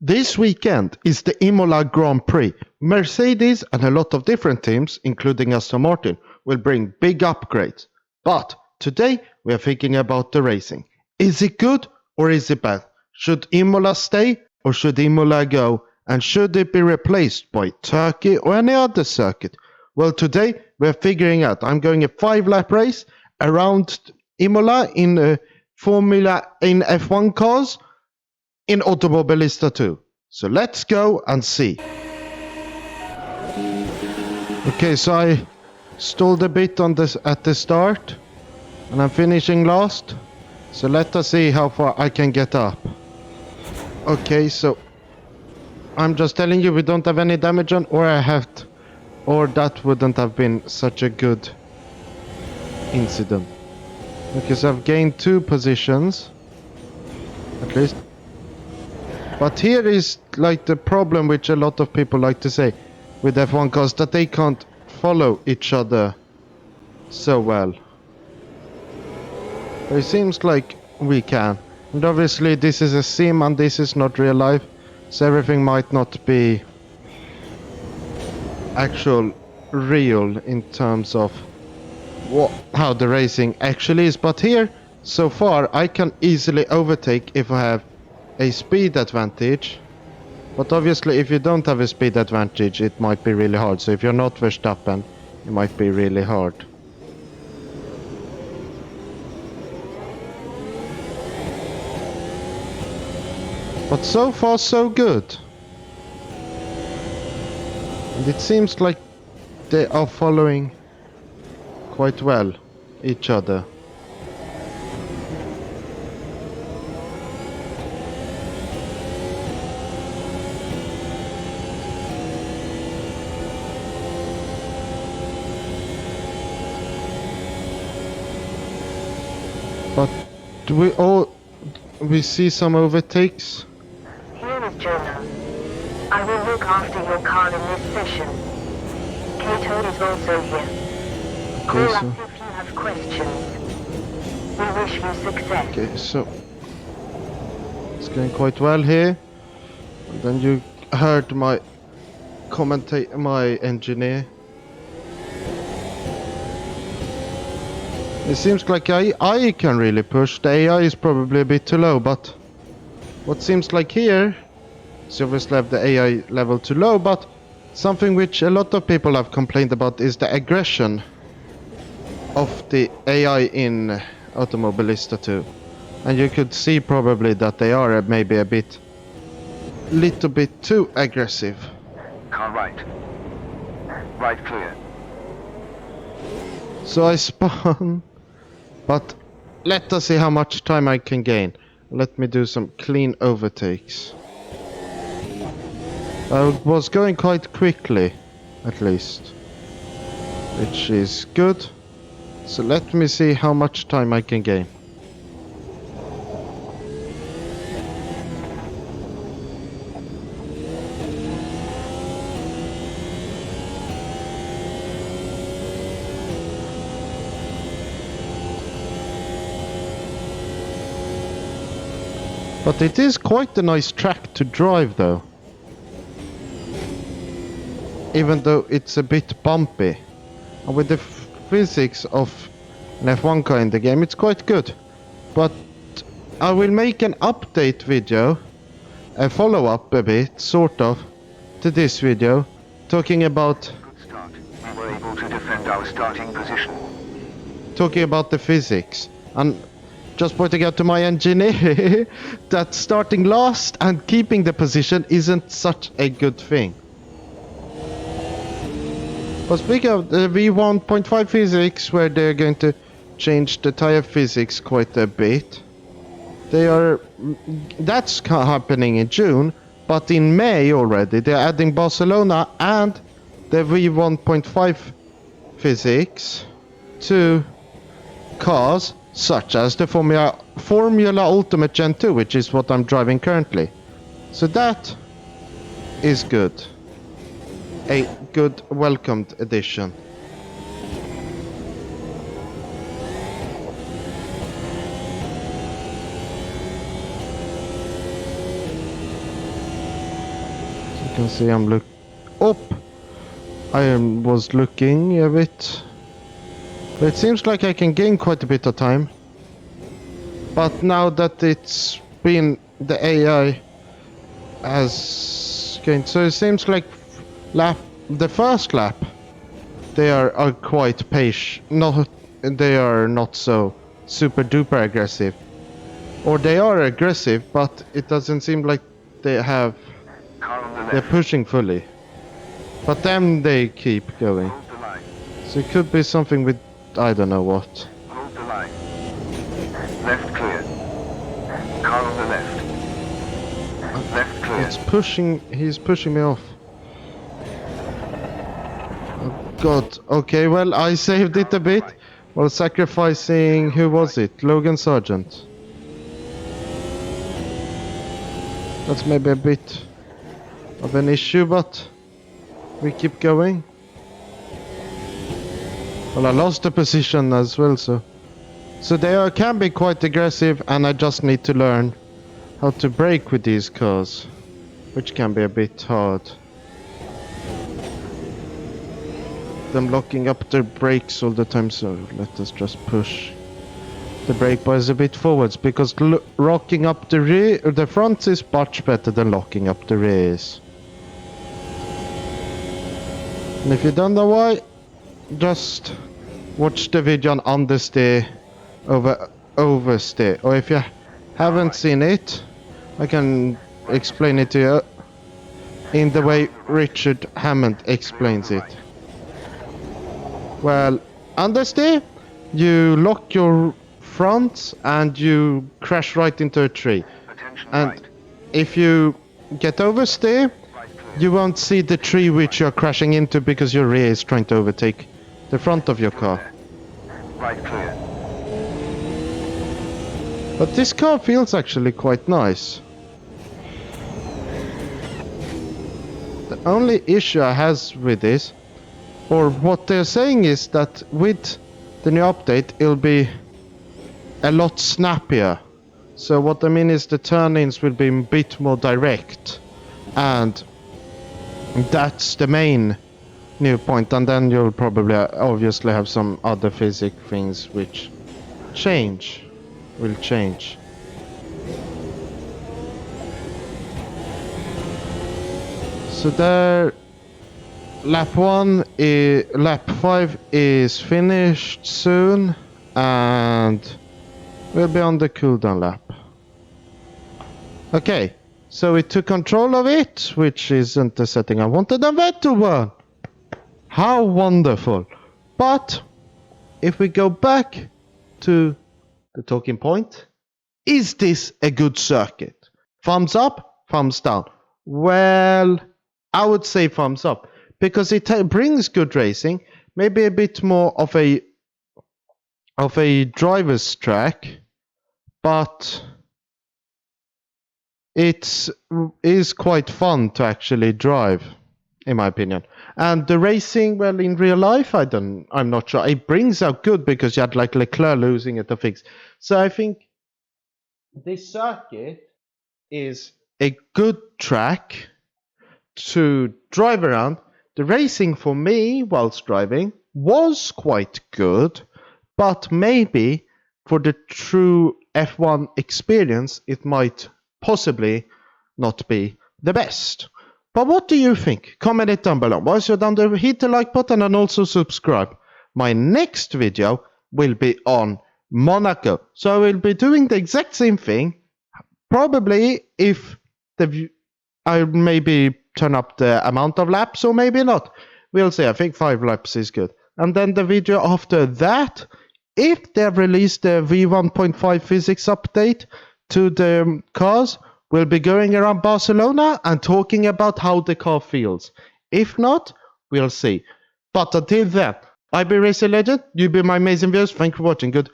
This weekend is the Imola Grand Prix. Mercedes and a lot of different teams, including Aston Martin, will bring big upgrades. But today we are thinking about the racing. Is it good or is it bad? Should Imola stay or should Imola go? And should it be replaced by Turkey or any other circuit? Well, today we're figuring out. I'm going a 5-lap race around Imola in Formula in F1 cars in Automobilista 2. So let's go and see. Okay, so I stalled a bit on this at the start and I'm finishing last. So let us see how far I can get up. Okay, so I'm just telling you we don't have any damage on, or or that wouldn't have been such a good incident. Okay, so I've gained 2 positions at least. But here is like the problem which a lot of people like to say with F1 cars, that they can't follow each other so well. But it seems like we can. And obviously this is a sim and this is not real life, so everything might not be actual real in terms of how the racing actually is. But here, so far, I can easily overtake if I have a speed advantage. But obviously if you don't have a speed advantage it might be really hard. So if you're not Verstappen, it might be really hard. But so far so good. And it seems like they are following quite well each other. But we see some overtakes. Here is Jonah. I will look after your car in this session. K-Toad is also here. Call us if you have questions. We wish you success. Okay, so it's going quite well here. And then you heard my engineer. It seems like I can really push. The AI is probably a bit too low, but what seems like here, so obviously have the AI level too low, but something which a lot of people have complained about is the aggression of the AI in Automobilista 2. And you could see probably that they are maybe little bit too aggressive. Car right. Right clear. So I spun, but let us see how much time I can gain. Let me do some clean overtakes. I was going quite quickly, at least, which is good. So let me see how much time I can gain. But it is quite a nice track to drive though. Even though it's a bit bumpy. And with the physics of an F1 car in the game, it's quite good. But I will make an update video, a follow-up a bit, sort of, to this video, talking about... Good start. We were able to defend our starting position. Talking about the physics. And just pointing out to my engineer that starting last and keeping the position isn't such a good thing. But speaking of the V1.5 physics, where they're going to change the tire physics quite a bit, that's happening in June, but in May already they're adding Barcelona and the V1.5 physics to cars such as the Formula Ultimate Gen 2, which is what I'm driving currently. So that is good. A good welcomed addition. You can see I'm up. I was looking a bit. But it seems like I can gain quite a bit of time. But now that it's been the AI has gained, so it seems like the first lap they are quite patient. They are not so super duper aggressive, or they are aggressive, but it doesn't seem like they're pushing fully. But then they keep going. Hold the line. So it could be something with I don't know what. Hold the line. Left clear. Car on the left. Left clear. It's pushing. He's pushing me off. Oh God. Okay. Well, I saved it a bit. While sacrificing. Who was it? Logan Sargent. That's maybe a bit of an issue, but we keep going. Well, I lost the position as well, so they can be quite aggressive, and I just need to learn how to brake with these cars, which can be a bit hard. Them locking up their brakes all the time, so let us just push the brake bars a bit forwards, because rocking up the rear, the front is much better than locking up the rears. And if you don't know why, just watch the video on understeer over oversteer, or if you haven't seen it, I can explain it to you in the way Richard Hammond explains it. Well, understeer, you lock your front and you crash right into a tree. Attention And right. if you get oversteer, Right clear. you won't see the tree which you're crashing into because your rear is trying to overtake the front of your car. Right clear. But this car feels actually quite nice. The only issue I has with this, or what they're saying, is that with the new update it'll be a lot snappier. So what I mean is the turn-ins will be a bit more direct, and that's the main new point. And then you'll probably obviously have some other physics things which will change. So there, lap 5 is finished soon, and we'll be on the cooldown lap. Okay, so we took control of it, which isn't the setting I wanted, and Vettel won! How wonderful! But if we go back to the talking point, is this a good circuit? Thumbs up, thumbs down. Well, I would say thumbs up, because it brings good racing, maybe a bit more of a driver's track, but it is quite fun to actually drive, in my opinion. And the racing, well, in real life, I'm not sure. It brings out good, because you had like Leclerc losing at the fix. So I think this circuit is a good track to drive around. The racing for me whilst driving was quite good, but maybe for the true F1 experience it might possibly not be the best. But what do you think? Comment it down below. Whilst you're down there, hit the like button and also subscribe. My next video will be on Monaco, so I will be doing the exact same thing. Probably if I maybe turn up the amount of laps, or maybe not. We'll see. I think 5 laps is good. And then the video after that, if they've released the V1.5 physics update to the cars, we'll be going around Barcelona and talking about how the car feels. If not, we'll see. But until then, I be Racer Legend, you be my amazing viewers. Thank you for watching. Good.